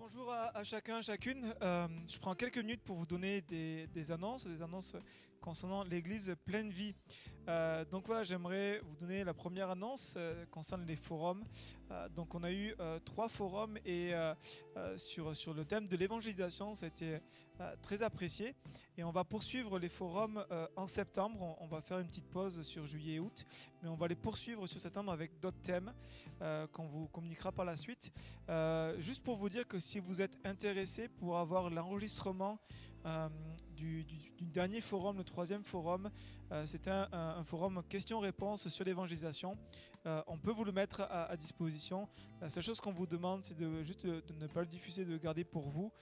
Bonjour à chacun, chacune. Je prends quelques minutes pour vous donner des annonces concernant l'église Pleine Vie. Donc voilà, j'aimerais vous donner la première annonce concernant les forums. Donc on a eu 3 forums et sur le thème de l'évangélisation, ça a été très apprécié. Et on va poursuivre les forums en septembre. On va faire une petite pause sur juillet et août, mais on va les poursuivre sur septembre avec d'autres thèmes qu'on vous communiquera par la suite. Juste pour vous dire que si vous êtes intéressé pour avoir l'enregistrement du dernier forum, le 3e forum, c'est un forum questions-réponses sur l'évangélisation. On peut vous le mettre à disposition. La seule chose qu'on vous demande, c'est de ne pas le diffuser, de le garder pour vous.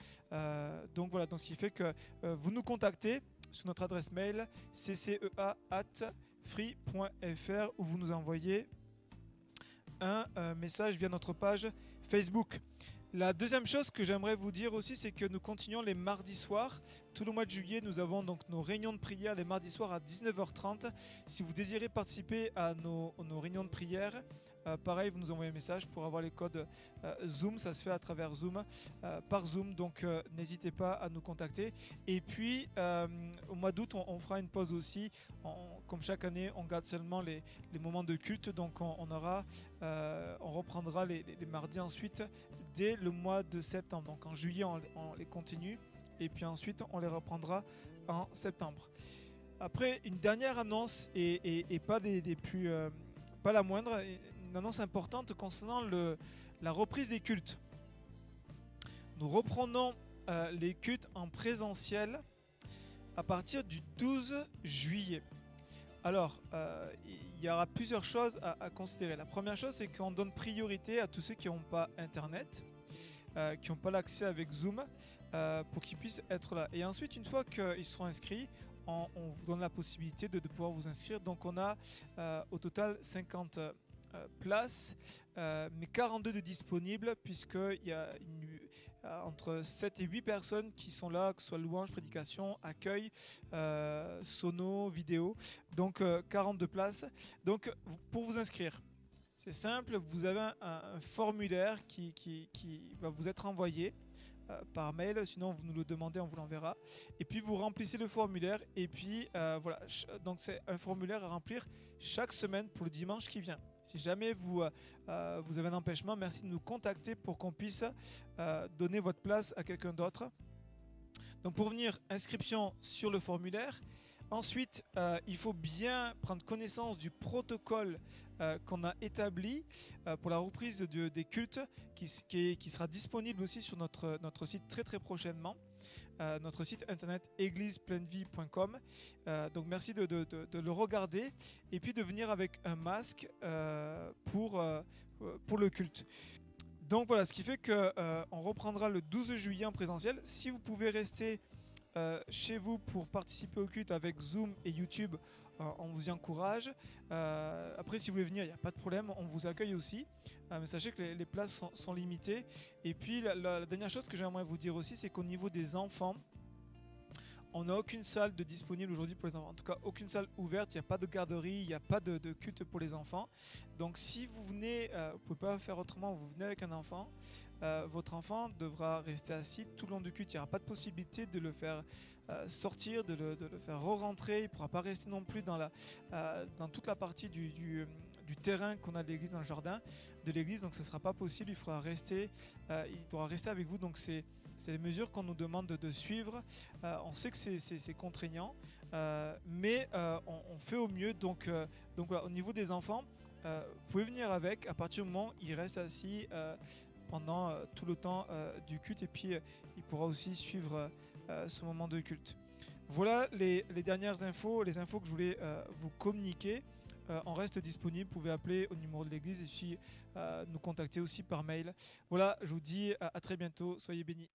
Donc voilà, donc ce qui fait que vous nous contactez sur notre adresse mail ccea@free.fr où vous nous envoyez un message via notre page Facebook. La deuxième chose que j'aimerais vous dire aussi, c'est que nous continuons les mardis soirs. Tout le mois de juillet, nous avons donc nos réunions de prière les mardis soirs à 19h30. Si vous désirez participer à nos réunions de prière, pareil, vous nous envoyez un message pour avoir les codes Zoom. Ça se fait à travers Zoom, par Zoom, donc n'hésitez pas à nous contacter. Et puis, au mois d'août, on fera une pause aussi. Comme chaque année, on garde seulement les moments de culte, donc on reprendra les mardis ensuite dès le mois de septembre. Donc en juillet, on les continue et puis ensuite, on les reprendra en septembre. Après, une dernière annonce et pas des plus, pas la moindre, une annonce importante concernant la reprise des cultes. Nous reprenons les cultes en présentiel à partir du 12 juillet. Alors, il y aura plusieurs choses à considérer. La première chose, c'est qu'on donne priorité à tous ceux qui n'ont pas Internet, qui n'ont pas l'accès avec Zoom, pour qu'ils puissent être là. Et ensuite, une fois qu'ils seront inscrits, on vous donne la possibilité de pouvoir vous inscrire. Donc, on a au total 50 places, mais 42 de disponibles, puisqu'il y a entre 7 et 8 personnes qui sont là, que ce soit louange, prédication, accueil, sono, vidéo. Donc 42 places. Donc pour vous inscrire, c'est simple, vous avez un formulaire qui va vous être envoyé par mail, sinon vous nous le demandez, on vous l'enverra. Et puis vous remplissez le formulaire et puis voilà. Donc c'est un formulaire à remplir chaque semaine pour le dimanche qui vient. Si jamais vous avez un empêchement, merci de nous contacter pour qu'on puisse donner votre place à quelqu'un d'autre. Donc pour venir, inscription sur le formulaire. Ensuite, il faut bien prendre connaissance du protocole qu'on a établi pour la reprise des cultes qui sera disponible aussi sur notre site très prochainement. Notre site internet églisepleinevie.com. Donc merci de le regarder et puis de venir avec un masque pour le culte. Donc voilà, ce qui fait qu'on reprendra le 12 juillet en présentiel. Si vous pouvez rester chez vous pour participer au culte avec Zoom et YouTube, on vous y encourage. Après, si vous voulez venir, il n'y a pas de problème, on vous accueille aussi. Mais sachez que les places sont limitées. Et puis, la dernière chose que j'aimerais vous dire aussi, c'est qu'au niveau des enfants, on n'a aucune salle de disponible aujourd'hui pour les enfants. En tout cas, aucune salle ouverte. Il n'y a pas de garderie, il n'y a pas de culte pour les enfants. Donc, si vous venez, vous ne pouvez pas faire autrement, vous venez avec un enfant, votre enfant devra rester assis tout le long du culte. Il n'y aura pas de possibilité de le faire sortir, de le faire re-rentrer. Il ne pourra pas rester non plus dans toute la partie du terrain qu'on a de l'église, dans le jardin de l'église. Donc, ça ne sera pas possible. Il devra rester avec vous. Donc, c'est les mesures qu'on nous demande de suivre. On sait que c'est contraignant, mais on fait au mieux. Donc voilà, au niveau des enfants, vous pouvez venir avec, à partir du moment où il reste assis pendant tout le temps du culte, et puis il pourra aussi suivre ce moment de culte. Voilà les dernières infos, les infos que je voulais vous communiquer. On reste disponible, vous pouvez appeler au numéro de l'église et puis nous contacter aussi par mail. Voilà, je vous dis à très bientôt, soyez bénis.